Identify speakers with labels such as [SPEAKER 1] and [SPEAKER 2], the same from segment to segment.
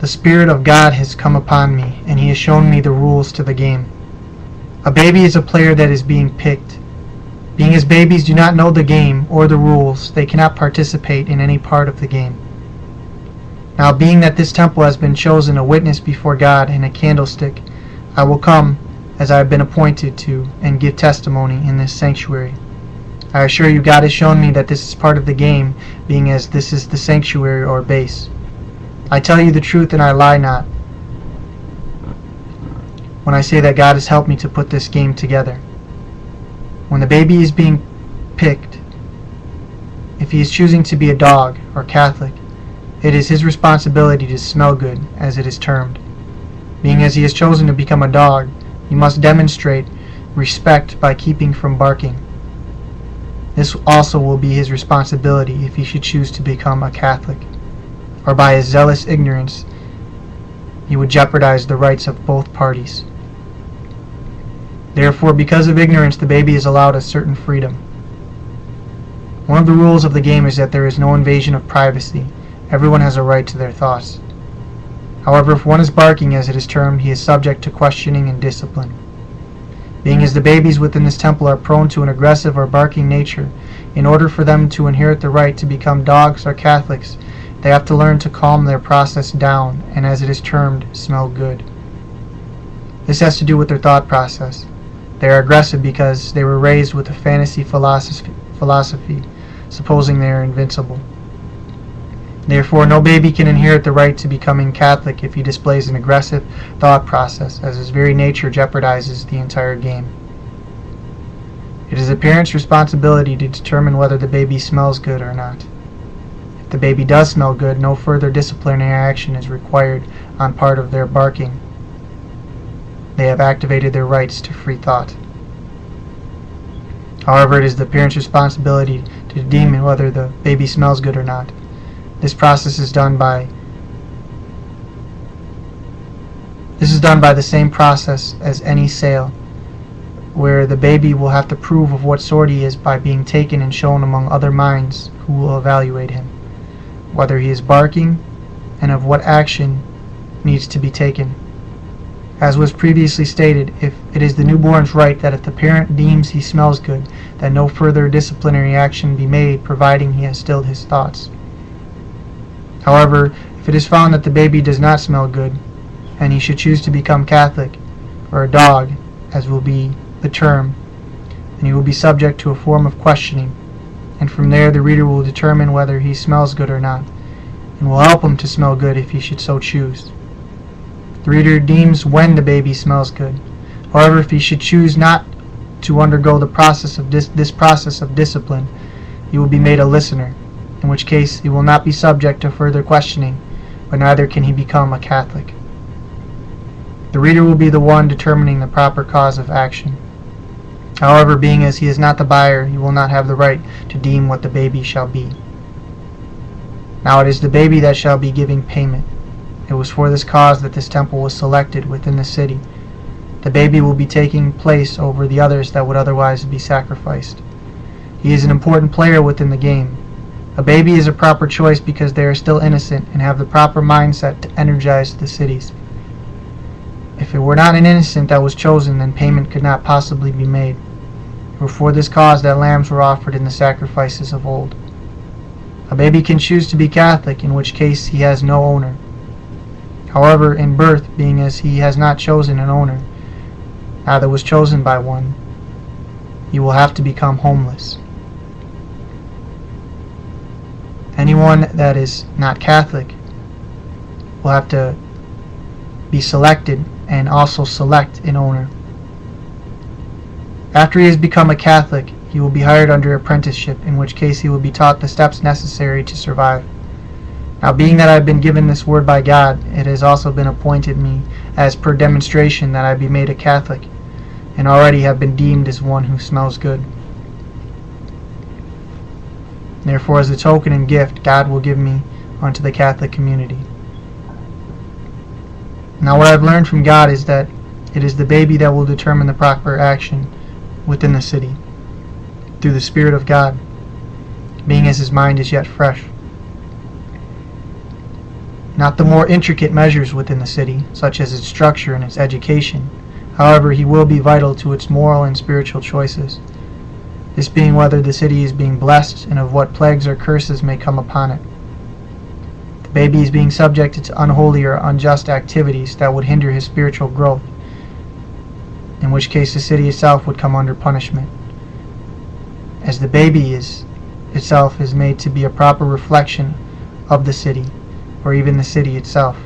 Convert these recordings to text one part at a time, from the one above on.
[SPEAKER 1] The Spirit of God has come upon me, and He has shown me the rules to the game. A baby is a player that is being picked. Being as babies do not know the game or the rules, they cannot participate in any part of the game. Now, being that this temple has been chosen a witness before God and a candlestick, I will come, as I have been appointed to, and give testimony in this sanctuary. I assure you, God has shown me that this is part of the game, being as this is the sanctuary or base. I tell you the truth and I lie not when I say that God has helped me to put this game together. When the baby is being picked, if he is choosing to be a dog or Catholic, it is his responsibility to smell good, as it is termed. Being as he has chosen to become a dog, he must demonstrate respect by keeping from barking. This also will be his responsibility if he should choose to become a Catholic, or by his zealous ignorance he would jeopardize the rights of both parties. Therefore, because of ignorance, the baby is allowed a certain freedom. One of the rules of the game is that there is no invasion of privacy. Everyone has a right to their thoughts. However, if one is barking, as it is termed, he is subject to questioning and discipline. Being as the babies within this temple are prone to an aggressive or barking nature, in order for them to inherit the right to become dogs or Catholics, they have to learn to calm their process down, and as it is termed, smell good. This has to do with their thought process. They are aggressive because they were raised with a fantasy philosophy, supposing they are invincible. Therefore, no baby can inherit the right to becoming Catholic if he displays an aggressive thought process, as his very nature jeopardizes the entire game. It is the parent's responsibility to determine whether the baby smells good or not. If the baby does smell good, no further disciplinary action is required on part of their barking. They have activated their rights to free thought. However, it is the parent's responsibility to determine whether the baby smells good or not. This process is done by the same process as any sale, where the baby will have to prove of what sort he is by being taken and shown among other minds who will evaluate him, whether he is barking, and of what action needs to be taken. As was previously stated, if it is the newborn's right that if the parent deems he smells good, that no further disciplinary action be made, providing he has stilled his thoughts. However, if it is found that the baby does not smell good, and he should choose to become Catholic, or a dog, as will be the term, then he will be subject to a form of questioning, and from there the reader will determine whether he smells good or not, and will help him to smell good if he should so choose. The reader deems when the baby smells good. However, if he should choose not to undergo the process of this process of discipline, he will be made a listener, in which case he will not be subject to further questioning, but neither can he become a Catholic. The reader will be the one determining the proper cause of action. However, being as he is not the buyer, he will not have the right to deem what the baby shall be. Now it is the baby that shall be giving payment. It was for this cause that this temple was selected within the city. The baby will be taking place over the others that would otherwise be sacrificed. He is an important player within the game. A baby is a proper choice because they are still innocent and have the proper mindset to energize the cities. If it were not an innocent that was chosen, then payment could not possibly be made. It was for this cause that lambs were offered in the sacrifices of old. A baby can choose to be Catholic, in which case he has no owner. However, in birth, being as he has not chosen an owner, neither was chosen by one, he will have to become homeless. Anyone that is not Catholic will have to be selected and also select an owner. After he has become a Catholic, he will be hired under apprenticeship, in which case he will be taught the steps necessary to survive. Now, being that I have been given this word by God, it has also been appointed me as per demonstration that I be made a Catholic, and already have been deemed as one who smells good. Therefore, as a token and gift, God will give me unto the Catholic community. Now, what I've learned from God is that it is the baby that will determine the proper action within the city, through the Spirit of God, being as his mind is yet fresh. not the more intricate measures within the city, such as its structure and its education. However, he will be vital to its moral and spiritual choices, this being whether the city is being blessed and of what plagues or curses may come upon it. The baby is being subjected to unholy or unjust activities that would hinder his spiritual growth, in which case the city itself would come under punishment, as the baby itself is made to be a proper reflection of the city, or even the city itself.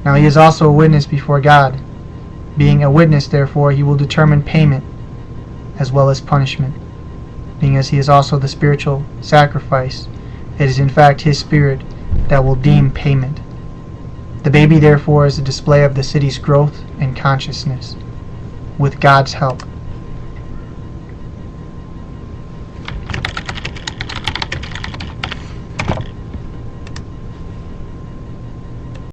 [SPEAKER 1] Now he is also a witness before God. Being a witness, therefore, he will determine payment as well as punishment. Being as he is also the spiritual sacrifice, it is in fact his spirit that will deem payment. The baby, therefore, is a display of the city's growth and consciousness, with God's help.